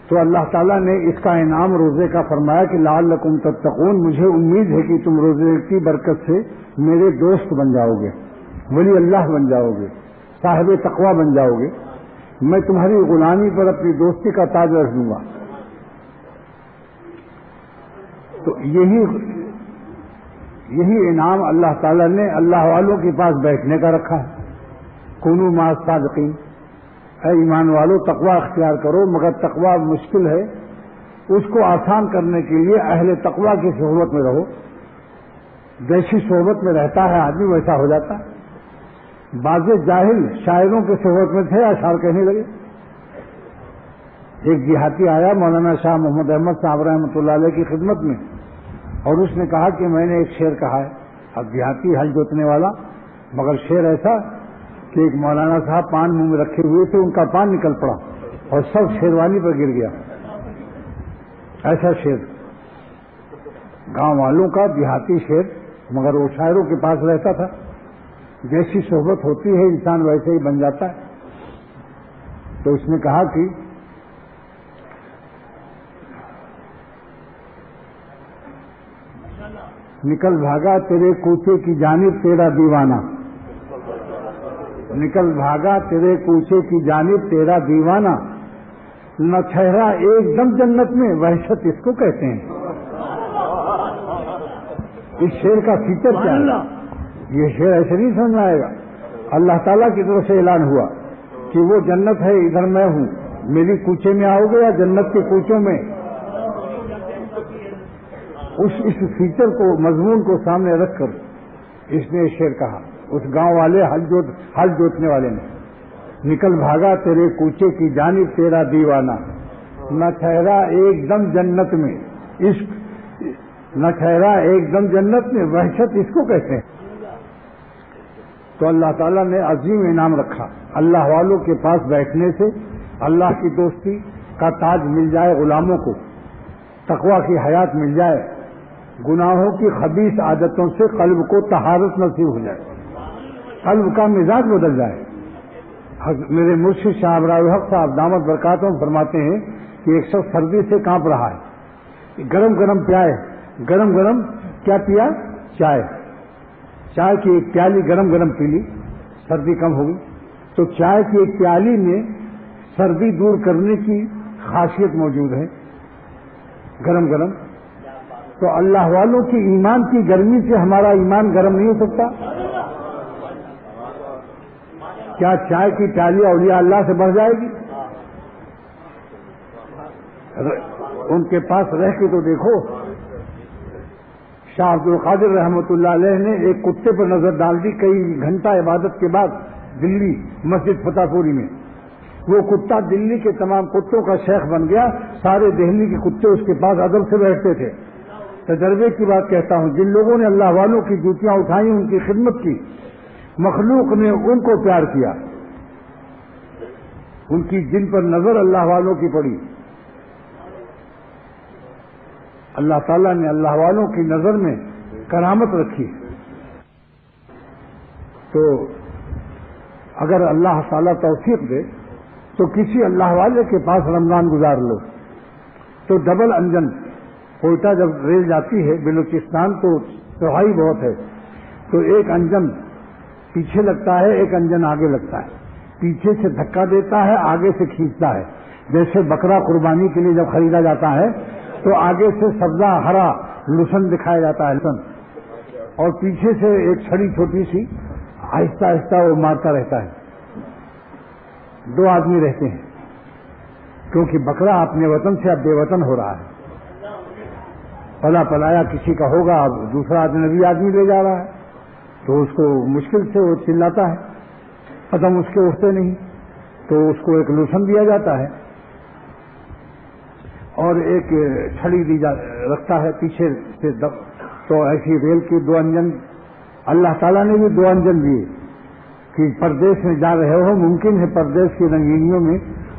تو اللہ تعالیٰ نے اس کا انعام روزے کا فرمایا کہ لعلکم تتقون، مجھے امید ہے کہ تم روزے کی برکت سے میرے دوست بن جاؤ گے، ولی اللہ بن جاؤ گے، صاحب تقوی بن جاؤ گے، میں تمہاری غلامی پر اپنی دوستی کا تاج رکھ دوں گا۔ تو یہی انعام اللہ تعالیٰ نے اللہ والوں کے پاس بیٹھنے کا رکھا ہے۔ کونوا مع الصادقین، اے ایمان والو تقوی اختیار کرو، مگر تقوی مشکل ہے، اس کو آسان کرنے کے لیے اہل تقوی کی صحبت میں رہو۔ جیسی صحبت میں رہتا ہے آدمی ویسا ہو جاتا ہے۔ بعض جاہل شاعروں کے صحبت میں تھے، اشعار کہنے لگے۔ ایک دیہاتی آیا مولانا شاہ محمد احمد صاحب رحمۃ اللہ علیہ کی خدمت میں، اور اس نے کہا کہ میں نے ایک شعر کہا ہے۔ اب دیہاتی ہل جوتنے والا، مگر شعر ایسا کہ ایک مولانا صاحب پان منہ میں رکھے ہوئے تھے، ان کا پان نکل پڑا اور سب شیروانی پر گر گیا۔ ایسا شعر گاؤں والوں کا، دیہاتی شعر، مگر وہ شاعروں کے پاس رہتا تھا۔ جیسی صحبت ہوتی ہے انسان ویسے ہی بن جاتا ہے۔ تو اس نے کہا کہ نکل بھاگا تیرے کوچے کی جانب تیرا دیوانہ، نکل بھاگا تیرے کوچے کی جانب تیرا دیوانہ، نہ ٹھہرا ایک دم جنت میں، وحشت اس کو کہتے ہیں۔ اس شعر کا فیچر کیا ہے؟ یہ شعر ایسے نہیں سمجھ میں آئے گا۔ اللہ تعالیٰ کی طرف سے اعلان ہوا کہ وہ جنت ہے، ادھر میں ہوں، میری کوچے میں آؤ گے یا جنت کے کوچوں میں؟ اس فیچر کو، مضمون کو سامنے رکھ کر اس نے شعر کہا، اس گاؤں والے ہل جوتنے والے نے۔ نکل بھاگا تیرے کوچے کی جانب تیرا دیوانہ، نہ ٹھہرا ایک دم جنت میں، عشق نہ ٹھہرا ایک دم جنت میں، وحشت اس کو کہتے ہیں۔ تو اللہ تعالیٰ نے عظیم انعام رکھا، اللہ والوں کے پاس بیٹھنے سے اللہ کی دوستی کا تاج مل جائے غلاموں کو، تقوی کی حیات مل جائے، گناہوں کی خبیث عادتوں سے قلب کو طہارت نصیب ہو جائے، قلب کا مزاج بدل جائے۔ میرے مرشد شاہ ابرار الحق صاحب دامت برکاتہم فرماتے ہیں کہ ایک شخص سردی سے کانپ رہا ہے، گرم گرم پیائے، گرم گرم کیا پیا؟ چائے کی ایک پیالی گرم گرم پی لی، سردی کم ہوگی۔ تو چائے کی ایک پیالی میں سردی دور کرنے کی خاصیت موجود ہے، گرم گرم۔ تو اللہ والوں کی ایمان کی گرمی سے ہمارا ایمان گرم نہیں ہو سکتا؟ کیا چائے کی پیالی اولیاء اللہ سے بڑھ جائے گی؟ ان کے پاس رہ کے تو دیکھو۔ شاہ عبد القادر رحمۃ اللہ علیہ نے ایک کتے پر نظر ڈال دی کئی گھنٹہ عبادت کے بعد دلی مسجد فتح پوری میں۔ وہ کتا دلی کے تمام کتوں کا شیخ بن گیا، سارے دہلی کے کتے اس کے پاس ادب سے بیٹھتے تھے۔ تجربے کی بات کہتا ہوں، جن لوگوں نے اللہ والوں کی جوتیاں اٹھائیں، ان کی خدمت کی، مخلوق نے ان کو پیار کیا، ان کی جن پر نظر اللہ والوں کی پڑی، اللہ تعالیٰ نے اللہ والوں کی نظر میں کرامت رکھی۔ تو اگر اللہ تعالیٰ توفیق دے تو کسی اللہ والے کے پاس رمضان گزار لو، تو ڈبل انجن کوئٹہ جب ریل جاتی ہے بلوچستان تو چوڑائی بہت ہے، تو ایک انجن پیچھے لگتا ہے، ایک انجن آگے لگتا ہے، پیچھے سے دھکا دیتا ہے، آگے سے کھینچتا ہے۔ جیسے بکرا قربانی کے لیے جب خریدا جاتا ہے تو آگے سے سبزہ ہرا لسن دکھایا جاتا ہے لسن، اور پیچھے سے ایک چھڑی چھوٹی سی آہستہ آہستہ وہ مارتا رہتا ہے۔ دو آدمی رہتے ہیں، کیونکہ بکرا اپنے وطن سے اب بے وطن ہو رہا ہے، پلا پلایا کسی کا ہوگا، اب دوسرا اجنبی آدمی لے جا رہا ہے، تو اس کو مشکل سے وہ چلاتا ہے، قدم اس کے اٹھتے نہیں، تو اس کو ایک لوسن دیا جاتا ہے اور ایک چھڑی رکھتا ہے پیچھے سے۔ تو ایسی ریل کے دو انجن اللہ تعالیٰ نے بھی دو انجن دیے کہ پردیس میں جا رہے ہو، ممکن ہے پردیس کی رنگینیوں میں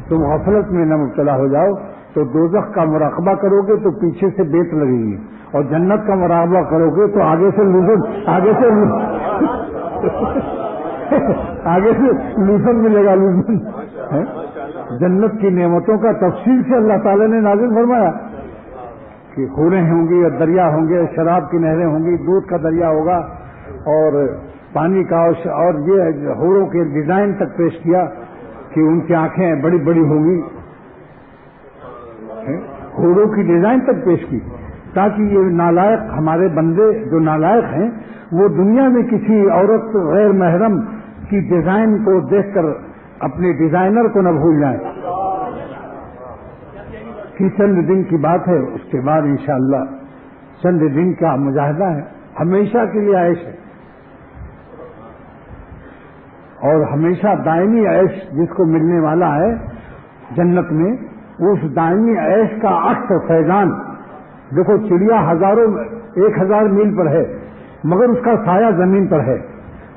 تم غفلت میں نہ مبتلا ہو جاؤ، تو دوزخ کا مراقبہ کرو گے تو پیچھے سے بیت لگے گی، اور جنت کا مراقبہ کرو گے تو آگے سے لوسن ملے گا، لوسن جنت کی نعمتوں کا تفصیل سے اللہ تعالیٰ نے نازل فرمایا کہ حوریں ہوں گی اور دریا ہوں گے، شراب کی نہریں ہوں گی، دودھ کا دریا ہوگا اور پانی کا، اور یہ حوروں کے ڈیزائن تک پیش کیا کہ ان کی آنکھیں بڑی بڑی ہوں گی، حوروں کی ڈیزائن تک پیش کی تاکہ یہ نالائق ہمارے بندے جو نالائق ہیں وہ دنیا میں کسی عورت غیر محرم کی ڈیزائن کو دیکھ کر اپنے ڈیزائنر کو نہ بھول جائیں کہ چند دن کی بات ہے، اس کے بعد انشاءاللہ چند دن کا مجاہدہ ہے، ہمیشہ کے لیے عیش ہے اور ہمیشہ دائمی عیش جس کو ملنے والا ہے جنت میں، اس دائمی عیش کا عکس فیضان دیکھو، چڑیا 1000 میل پر ہے مگر اس کا سایہ زمین پر ہے،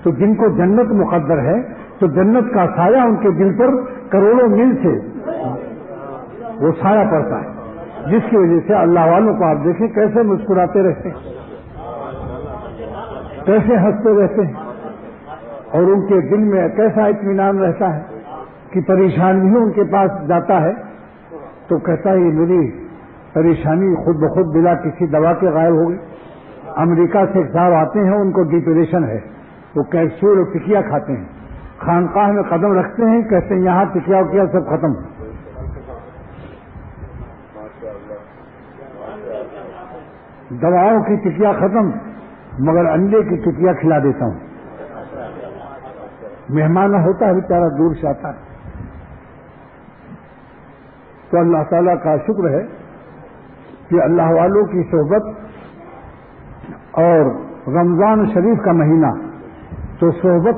تو جن کو جنت مقدر ہے تو جنت کا سایہ ان کے دل پر کروڑوں میل سے وہ سایہ پڑتا ہے، جس کی وجہ سے اللہ والوں کو آپ دیکھیں کیسے مسکراتے رہتے ہیں، کیسے ہنستے رہتے ہیں، اور ان کے دل میں کیسا اطمینان رہتا ہے کہ پریشانی بھی ان کے پاس جاتا ہے تو کہتا ہے یہ میری پریشانی خود بخود بلا کسی دوا کے غائب ہو گئی۔ امریکہ سے صاحب آتے ہیں، ان کو ڈپریشن ہے، وہ کیپسول اور ٹکیا کھاتے ہیں، خانقاہ میں قدم رکھتے ہیں، کہتے ہیں یہاں ٹکیا وکیا سب ختم، دواؤں کی ٹکیا ختم مگر انڈے کی ٹکیا کھلا دیتا ہوں۔ مہمان ہوتا ہے بیچارہ دور سے آتا ہے، تو اللہ تعالیٰ کا شکر ہے کہ اللہ والوں کی صحبت، اور رمضان شریف کا مہینہ تو صحبت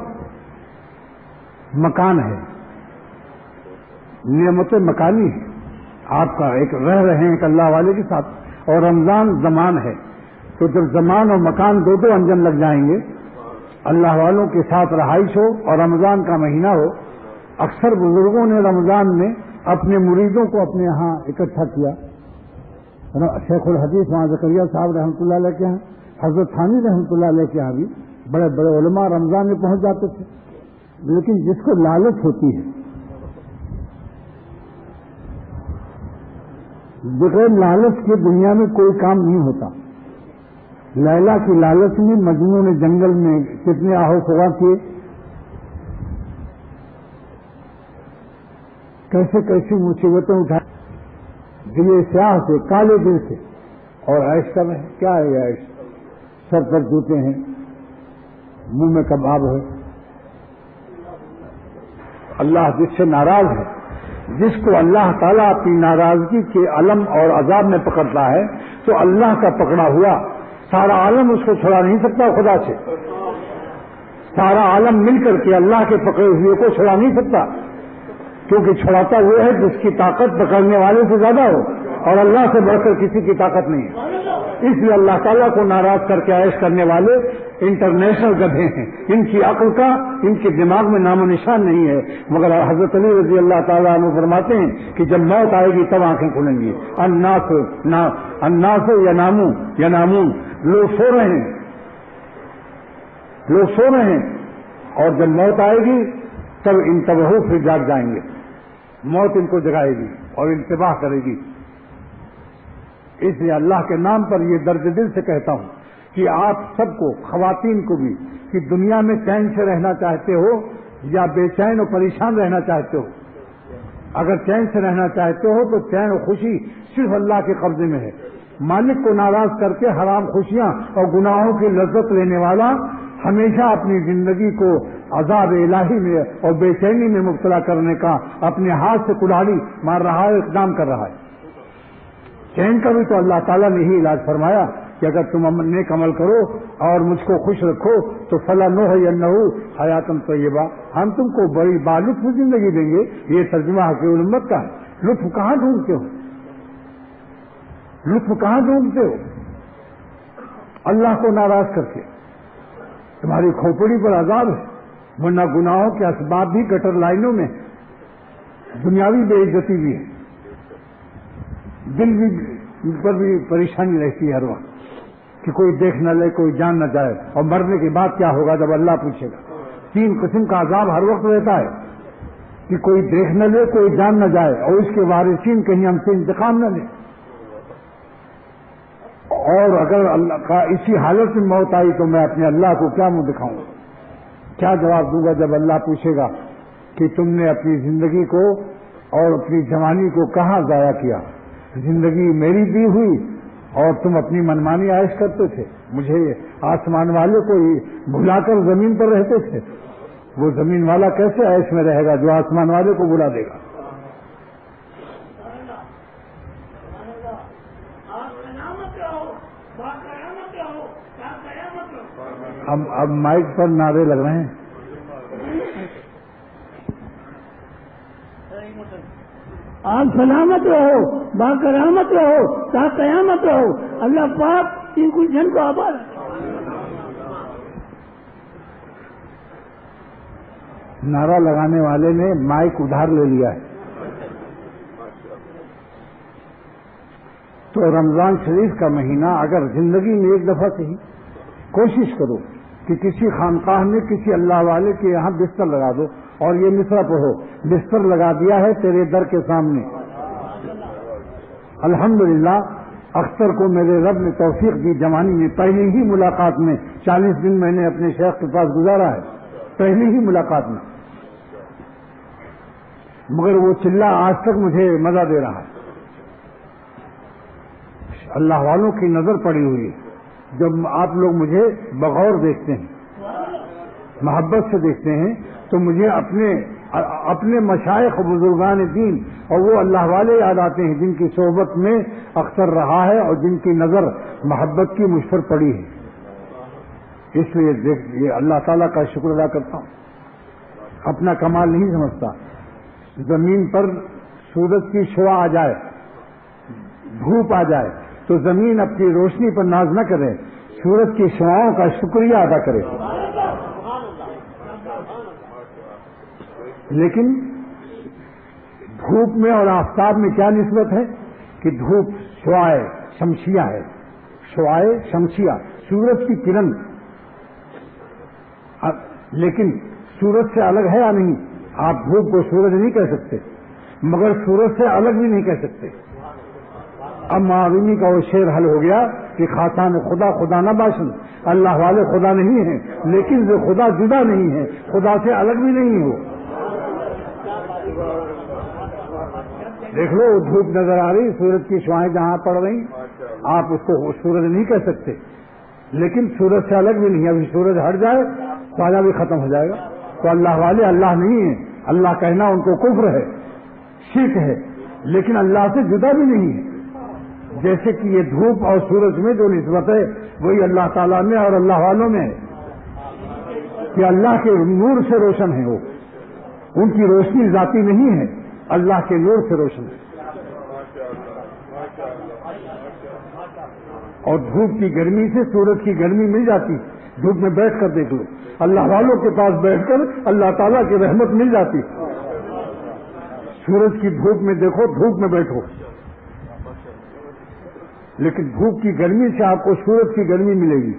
مکان ہے، نعمت مکانی ہے، آپ کا ایک رہ رہے ہیں ایک اللہ والے کے ساتھ، اور رمضان زمان ہے، تو جب زمان اور مکان دو انجم لگ جائیں گے، اللہ والوں کے ساتھ رہائش ہو اور رمضان کا مہینہ ہو۔ اکثر بزرگوں نے رمضان میں اپنے مریدوں کو اپنے یہاں اکٹھا کیا، شیخ الحدیث وہاں زکریا صاحب رحمۃ اللہ علیہ کے یہاں، حضرت ثانی رحمۃ اللہ علیہ کے یہاں بھی بڑے بڑے علماء رمضان میں پہنچ جاتے تھے، لیکن جس کو لالچ ہوتی ہے، بغیر لالچ کے دنیا میں کوئی کام نہیں ہوتا۔ لیلا کی لالچ میں مجنوں نے جنگل میں کتنے آہو فغاں کیے، کیسے کیسی مصیبتیں اٹھائی، دل سیاہ سے، کالے دل سے، اور عیش کر رہے ہیں۔ کیا ہے یہ عیش؟ سر پر جوتے ہیں، منہ میں کباب ہے۔ اللہ جس سے ناراض ہے، جس کو اللہ تعالیٰ اپنی ناراضگی کے علم اور عذاب میں پکڑتا ہے تو اللہ کا پکڑا ہوا سارا عالم اس کو چھڑا نہیں سکتا خدا سے، سارا عالم مل کر کے اللہ کے پکڑے ہوئے کو چھڑا نہیں سکتا، کیونکہ چھڑاتا وہ ہے جس کی طاقت پکڑنے والے سے زیادہ ہو، اور اللہ سے بڑھ کر کسی کی طاقت نہیں ہے۔ اس لیے اللہ تعالیٰ کو ناراض کر کے عیش کرنے والے انٹرنیشنل گدھے ہیں، ان کی عقل کا ان کے دماغ میں نام و نشان نہیں ہے۔ مگر حضرت علی رضی اللہ تعالیٰ عنہ فرماتے ہیں کہ جب موت آئے گی تب آنکھیں کھلیں گی۔ الناس ینامون، لوگ سو رہے ہیں، اور جب موت آئے گی تب انتبہو، پھر جاگ جائیں گے، موت ان کو جگائے گی اور انتباہ کرے گی۔ اس لیے اللہ کے نام پر یہ درد دل سے کہتا ہوں کہ آپ سب کو، خواتین کو بھی، کہ دنیا میں چین سے رہنا چاہتے ہو یا بے چین اور پریشان رہنا چاہتے ہو، اگر چین سے رہنا چاہتے ہو تو چین و خوشی صرف اللہ کے قبضے میں ہے۔ مالک کو ناراض کر کے حرام خوشیاں اور گناہوں کی لذت لینے والا ہمیشہ اپنی زندگی کو عذاب الہی میں اور بے چینی میں مبتلا کرنے کا اپنے ہاتھ سے کلاڑی مار رہا ہے، اقدام کر رہا ہے۔ چین کا بھی تو اللہ تعالیٰ نے ہی علاج فرمایا کہ اگر تم نیک عمل کرو اور مجھ کو خوش رکھو تو فَلَنُحْيِيَنَّهُ حَيَاةً طَيِّبَةً، ہم تم کو بڑی بالطف زندگی دیں گے۔ یہ ترجمہ حقیق الامت کا ہے۔ لطف کہاں ڈھونڈتے ہو؟ لطف کہاں ڈھونڈتے ہو؟ اللہ کو ناراض کر کے تمہاری کھوپڑی پر عذاب ہے، ورنہ گناہوں کے اسباب بھی گٹر لائنوں میں، دنیاوی بے عزتی بھی ہے، دل بھی پر بھی پریشانی رہتی ہے ہر وقت کہ کوئی دیکھ نہ لے، کوئی جان نہ جائے، اور مرنے کے بعد کیا ہوگا جب اللہ پوچھے گا۔ 3 قسم کا عذاب ہر وقت رہتا ہے، کہ کوئی دیکھ نہ لے، کوئی جان نہ جائے، اور اس کے وارثین کہیں ہم سے انتقام نہ لیں۔ اور اگر اللہ کا اسی حالت میں موت آئی تو میں اپنے اللہ کو کیا منہ دکھاؤں، کیا جواب دوں گا جب اللہ پوچھے گا کہ تم نے اپنی زندگی کو اور اپنی جوانی کو کہاں ضائع کیا؟ زندگی میری دی ہوئی اور تم اپنی منمانی عائش کرتے تھے، مجھے آسمان والے کو بھلا کر زمین پر رہتے تھے۔ وہ زمین والا کیسے عیش میں رہے گا جو آسمان والے کو بلا دے گا؟ اب مائک پر نعرے لگ رہے ہیں۔ آپ سلامت رہو، باقیامت رہو، تا قیامت رہو، اللہ پاک ان گلشن کو آباد رکھے۔ نعرہ لگانے والے نے مائک ادھار لے لیا ہے۔ تو رمضان شریف کا مہینہ اگر زندگی میں ایک دفعہ صحیح کوشش کرو کہ کسی خانقاہ میں کسی اللہ والے کے یہاں بستر لگا دو اور یہ مصرع پڑھو، بستر لگا دیا ہے تیرے در کے سامنے۔ الحمدللہ اختر کو میرے رب نے توفیق دی، جوانی میں پہلی ہی ملاقات میں 40 دن میں نے اپنے شیخ کے پاس گزارا ہے، پہلی ہی ملاقات میں، مگر وہ چلہ آج تک مجھے مزہ دے رہا ہے۔ اللہ والوں کی نظر پڑی ہوئی ہے، جب آپ لوگ مجھے بغور دیکھتے ہیں، محبت سے دیکھتے ہیں، تو مجھے اپنے مشائخ بزرگان دین اور وہ اللہ والے یاد آتے ہیں جن کی صحبت میں اختر رہا ہے اور جن کی نظر محبت کی مجھ پر پڑی ہے۔ اس لیے یہ اللہ تعالیٰ کا شکر ادا کرتا ہوں، اپنا کمال نہیں سمجھتا۔ زمین پر سورج کی شعاع آ جائے، دھوپ آ جائے تو زمین اپنی روشنی پر ناز نہ کرے، سورج کی شعاؤں کا شکریہ ادا کرے۔ لیکن دھوپ میں اور آفتاب میں کیا نسبت ہے کہ دھوپ شعاع شمسیہ ہے، شعاع شمسیہ سورج کی کرن، لیکن سورج سے الگ ہے یا نہیں؟ آپ دھوپ کو سورج نہیں کہہ سکتے، مگر سورج سے الگ بھی نہیں کہہ سکتے۔ اب معاونی کا وہ شعر حل ہو گیا کہ خاصان خدا خدا نہ باشن، اللہ والے خدا نہیں ہیں لیکن وہ خدا جدا نہیں ہے، خدا سے الگ بھی نہیں ہو۔ دیکھ لو دھوپ نظر آ رہی، سورج کی شعائیں جہاں پڑ رہی، آپ اس کو سورج نہیں کہہ سکتے، لیکن سورج سے الگ بھی نہیں ہے۔ ابھی سورج ہٹ جائے سایہ بھی ختم ہو جائے گا۔ تو اللہ والے اللہ نہیں ہیں، اللہ کہنا ان کو کفر ہے، شرک ہے، لیکن اللہ سے جدا بھی نہیں ہے۔ جیسے کہ یہ دھوپ اور سورج میں جو نسبت ہے وہی اللہ تعالیٰ میں اور اللہ والوں میں ہے کہ اللہ کے نور سے روشن ہے، وہ ان کی روشنی ذاتی نہیں ہے، اللہ کے نور سے روشن ہے۔ اور دھوپ کی گرمی سے سورج کی گرمی مل جاتی، دھوپ میں بیٹھ کر دیکھ لو، اللہ والوں کے پاس بیٹھ کر اللہ تعالیٰ کی رحمت مل جاتی۔ سورج کی دھوپ میں دیکھو، دھوپ میں بیٹھو، لیکن دھوپ کی گرمی سے آپ کو سورج کی گرمی ملے گی۔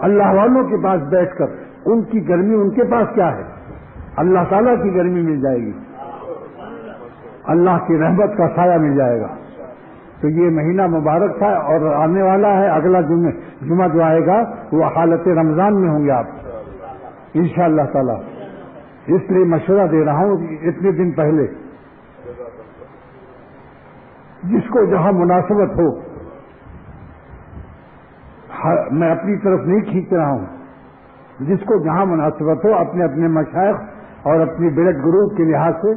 اللہ والوں کے پاس بیٹھ کر ان کی گرمی ان کے پاس کیا ہے؟ اللہ تعالیٰ کی گرمی مل جائے گی، اللہ کی رحمت کا سایہ مل جائے گا۔ تو یہ مہینہ مبارک تھا اور آنے والا ہے اگلا جمعہ جو آئے گا وہ حالت رمضان میں ہوں گے آپ انشاءاللہ تعالی۔ اس لیے مشورہ دے رہا ہوں اتنے دن پہلے جس کو جہاں مناسبت ہو، میں اپنی طرف نہیں کھینچ رہا ہوں، جس کو جہاں مناسبت ہو اپنے اپنے مشائخ اور اپنی بلڈ گروپ کے لحاظ سے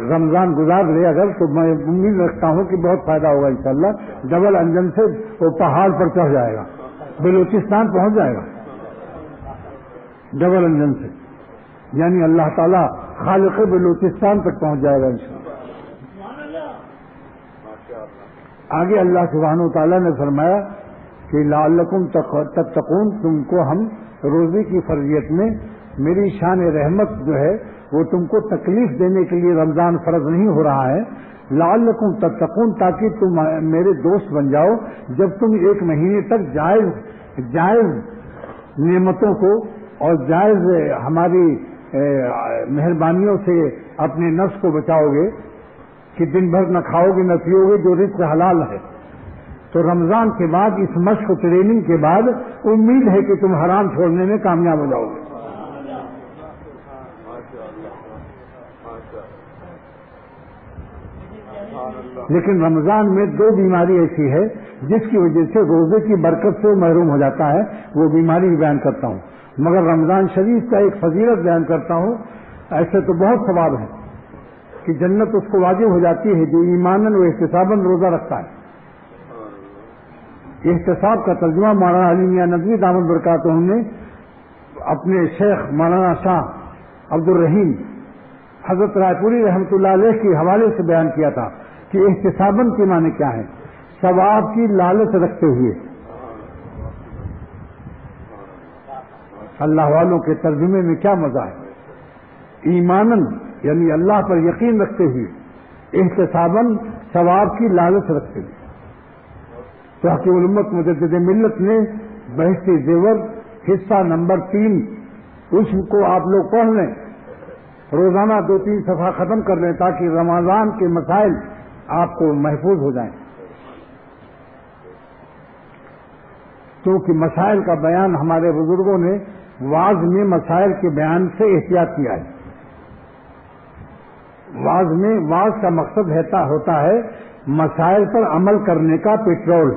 رمضان گزار لے اگر، تو میں امید رکھتا ہوں کہ بہت فائدہ ہوگا انشاءاللہ۔ ڈبل انجن سے وہ پہاڑ پر چڑھ جائے گا، بلوچستان پہنچ جائے گا ڈبل انجن سے، یعنی اللہ تعالیٰ خالق بلوچستان تک پہنچ جائے گا انشاءاللہ۔ آگے اللہ سبحانہ و تعالیٰ نے فرمایا کہ لعلکم تتقون، تم کو ہم روزے کی فرضیت میں میری شان رحمت جو ہے وہ تم کو تکلیف دینے کے لیے رمضان فرض نہیں ہو رہا ہے، لعلکم تتقون، تاکہ تم میرے دوست بن جاؤ جب تم ایک مہینے تک جائز نعمتوں کو اور جائز ہماری مہربانیوں سے اپنے نفس کو بچاؤ گے کہ دن بھر نہ کھاؤ گے نہ پیو گے جو رزق حلال ہے، تو رمضان کے بعد اس مشق و ٹریننگ کے بعد امید ہے کہ تم حرام چھوڑنے میں کامیاب ہو جاؤ گے۔ لیکن رمضان میں دو بیماری ایسی ہے جس کی وجہ سے روزے کی برکت سے محروم ہو جاتا ہے، وہ بیماری بیان کرتا ہوں، مگر رمضان شریف کا ایک فضیلت بیان کرتا ہوں۔ ایسے تو بہت ثواب ہے کہ جنت اس کو واجب ہو جاتی ہے جو ایماناً و احتساباً روزہ رکھتا ہے۔ احتساب کا ترجمہ مولانا علی میاں ندوی دامت برکاتہ نے اپنے شیخ مولانا شاہ عبد الرحیم حضرت رائے پوری رحمۃ اللہ علیہ کے حوالے سے بیان کیا تھا کہ احتساباً کے معنی کیا ہے؟ ثواب کی لالچ رکھتے ہوئے۔ اللہ والوں کے ترجمے میں کیا مزہ ہے؟ ایماناً یعنی اللہ پر یقین رکھتے ہوئے، احتساباً ثواب کی لالچ رکھتے ہوئے۔ تو حقیق الامت مجدد ملت نے بہشت زیور حصہ نمبر 3 اس کو آپ لوگ پڑھ لیں، روزانہ 2-3 صفحہ ختم کر لیں تاکہ رمضان کے مسائل آپ کو محفوظ ہو جائیں، کیونکہ مسائل کا بیان ہمارے بزرگوں نے واعظ میں مسائل کے بیان سے احتیاط کیا ہے۔ واعظ کا مقصد ہوتا ہے مسائل پر عمل کرنے کا پیٹرول۔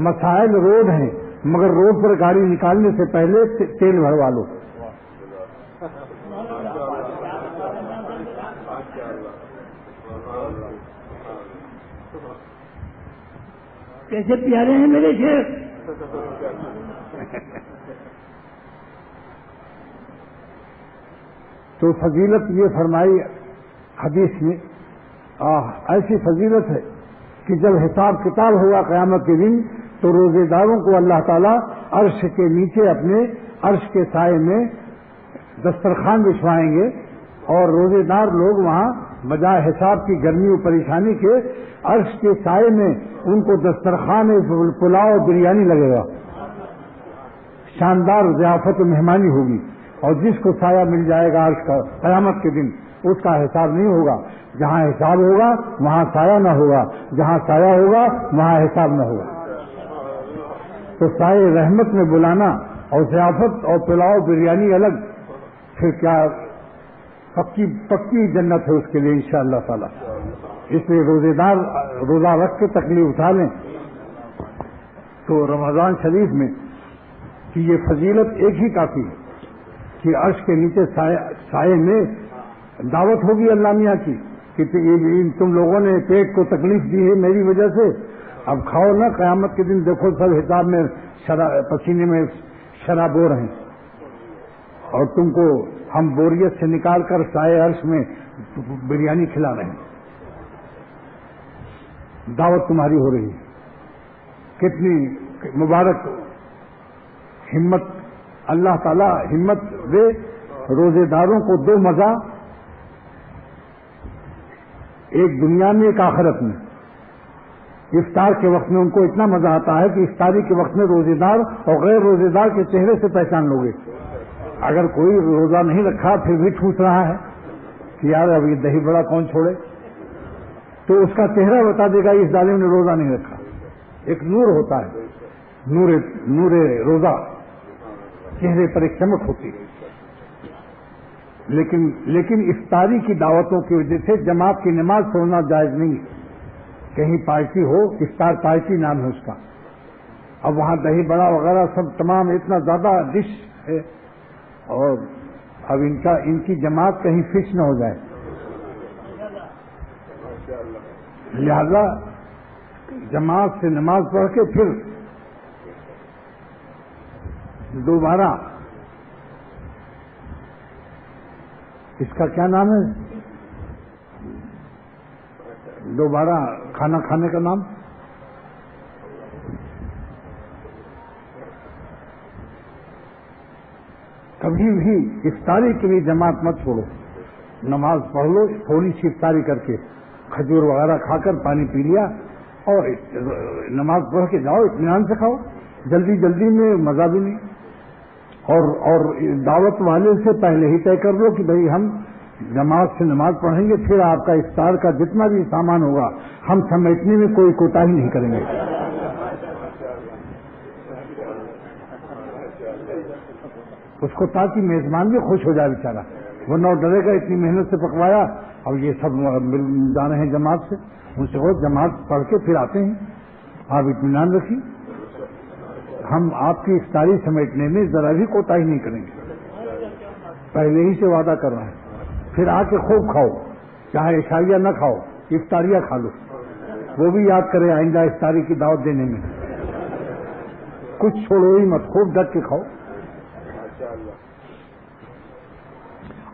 مسائل روڈ ہیں مگر روڈ پر گاڑی نکالنے سے پہلے تیل بھروا لو۔ کیسے پیارے ہیں میرے شیخ۔ تو فضیلت یہ فرمائی حدیث میں، ایسی فضیلت ہے کہ جب حساب کتاب ہوگا قیامت کے دن تو روزے داروں کو اللہ تعالیٰ عرش کے نیچے اپنے عرش کے سائے میں دسترخوان بچھوائیں گے، اور روزے دار لوگ وہاں بجائے حساب کی گرمی و پریشانی کے عرش کے سائے میں ان کو دسترخوان پلاؤ بریانی لگے گا، شاندار ضیافت و مہمانی ہوگی، اور جس کو سایہ مل جائے گا عرش کا قیامت کے دن اس کا حساب نہیں ہوگا۔ جہاں حساب ہوگا وہاں سایہ نہ ہوگا، جہاں سایہ ہوگا وہاں حساب نہ ہوگا۔ تو سائے رحمت میں بلانا اور ضیافت اور پلاؤ بریانی الگ، پھر کیا پکی جنت ہے اس کے لیے انشاءاللہ تعالی۔ اس لیے روزے دار روزہ رکھ کے تکلیف اٹھا لیں۔ تو رمضان شریف میں کہ یہ فضیلت ایک ہی کافی ہے کہ عرش کے نیچے سائے میں دعوت ہوگی اللہ میاں کی کہ تم لوگوں نے پیٹ کو تکلیف دی ہے میری وجہ سے، اب کھاؤ نا، قیامت کے دن دیکھو سب حساب میں پسینے میں شرابور ہیں، اور تم کو ہم بوریت سے نکال کر سائے عرش میں بریانی کھلا رہے ہیں، دعوت تمہاری ہو رہی ہے۔ کتنی مبارک ہمت، اللہ تعالیٰ ہمت دے روزے داروں کو دو مزہ، ایک دنیا میں ایک آخرت میں۔ افطار کے وقت میں ان کو اتنا مزہ آتا ہے کہ افطاری کے وقت میں روزے دار اور غیر روزے دار کے چہرے سے پہچان لو گے۔ اگر کوئی روزہ نہیں رکھا پھر بھی ٹھوس رہا ہے کہ یار اب یہ دہی بڑا کون چھوڑے، تو اس کا چہرہ بتا دے گا اس ظالم نے روزہ نہیں رکھا۔ ایک نور ہوتا ہے، نور روزہ، چہرے پر ایک چمک ہوتی ہے۔ لیکن افطاری کی دعوتوں کی وجہ سے جماعت کی نماز چھوڑنا جائز نہیں ہے۔ کہیں پارٹی ہو، افطار پارٹی نام ہے اس کا، اب وہاں دہی بڑا وغیرہ سب تمام اتنا زیادہ ڈش ہے، اور اب ان کی جماعت کہیں فکس نہ ہو جائے، لہذا جماعت سے نماز پڑھ کے پھر دوبارہ اس کا کیا نام ہے، دوبارہ کھانا کھانے کا نام کبھی بھی افطاری کے لیے جماعت مت چھوڑو، نماز پڑھ لو تھوڑی سی افطاری کر کے، کھجور وغیرہ کھا کر پانی پی لیا اور نماز پڑھ کے جاؤ، اطمینان سے کھاؤ، جلدی میں مزہ بھی نہیں۔ اور دعوت والے سے پہلے ہی طے کر لو کہ بھئی ہم جماعت سے نماز پڑھیں گے، پھر آپ کا افطار کا جتنا بھی سامان ہوگا ہم سمیٹنے میں کوئی کوتاہی نہیں کریں گے۔ اس کو تاکہ میزبان بھی خوش ہو جائے بیچارہ، ورنہ وہ ڈرے گا اتنی محنت سے پکوایا اور یہ سب مل جا رہے ہیں جماعت سے، ان سے وہ جماعت پڑھ کے پھر آتے ہیں۔ آپ اطمینان رکھیے، ہم آپ کی افطاری سمیٹنے میں ذرا بھی کوتاہی نہیں کریں گے، پہلے ہی سے وعدہ کر رہے ہیں۔ پھر آ کے خوب کھاؤ، چاہے عشائیہ نہ کھاؤ، افطاریہ کھا لو، وہ بھی یاد کرے آئندہ افطاری کی دعوت دینے میں، کچھ چھوڑو ہی مت، خوب ڈٹ کے کھاؤ۔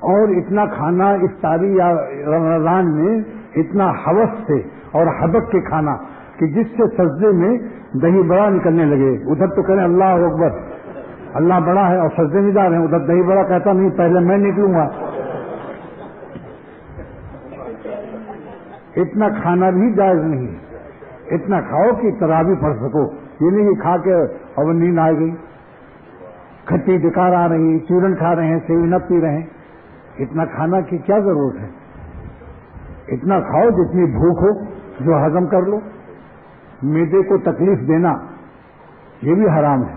اور اتنا کھانا افطاری یا رمضان میں اتنا ہوس سے اور حبک کے کھانا کہ جس سے سجدے میں دہی بڑا نکلنے لگے، ادھر تو کہیں اللہ اکبر، اللہ بڑا ہے اور سجدے میں جا رہے ہیں، ادھر دہی بڑا کہتا نہیں پہلے میں نکلوں گا۔ اتنا کھانا بھی جائز نہیں، اتنا کھاؤ کہ تراویح پڑھ سکو، یہ نہیں کھا کے اور نیند آ گئی، کھٹی ڈکار آ رہی، چورن کھا رہے ہیں، سیوی نہ پی رہے ہیں، اتنا کھانا کی کیا ضرورت ہے؟ اتنا کھاؤ جتنی بھوک ہو، جو ہضم کر لو۔ معدے کو تکلیف دینا یہ بھی حرام ہے۔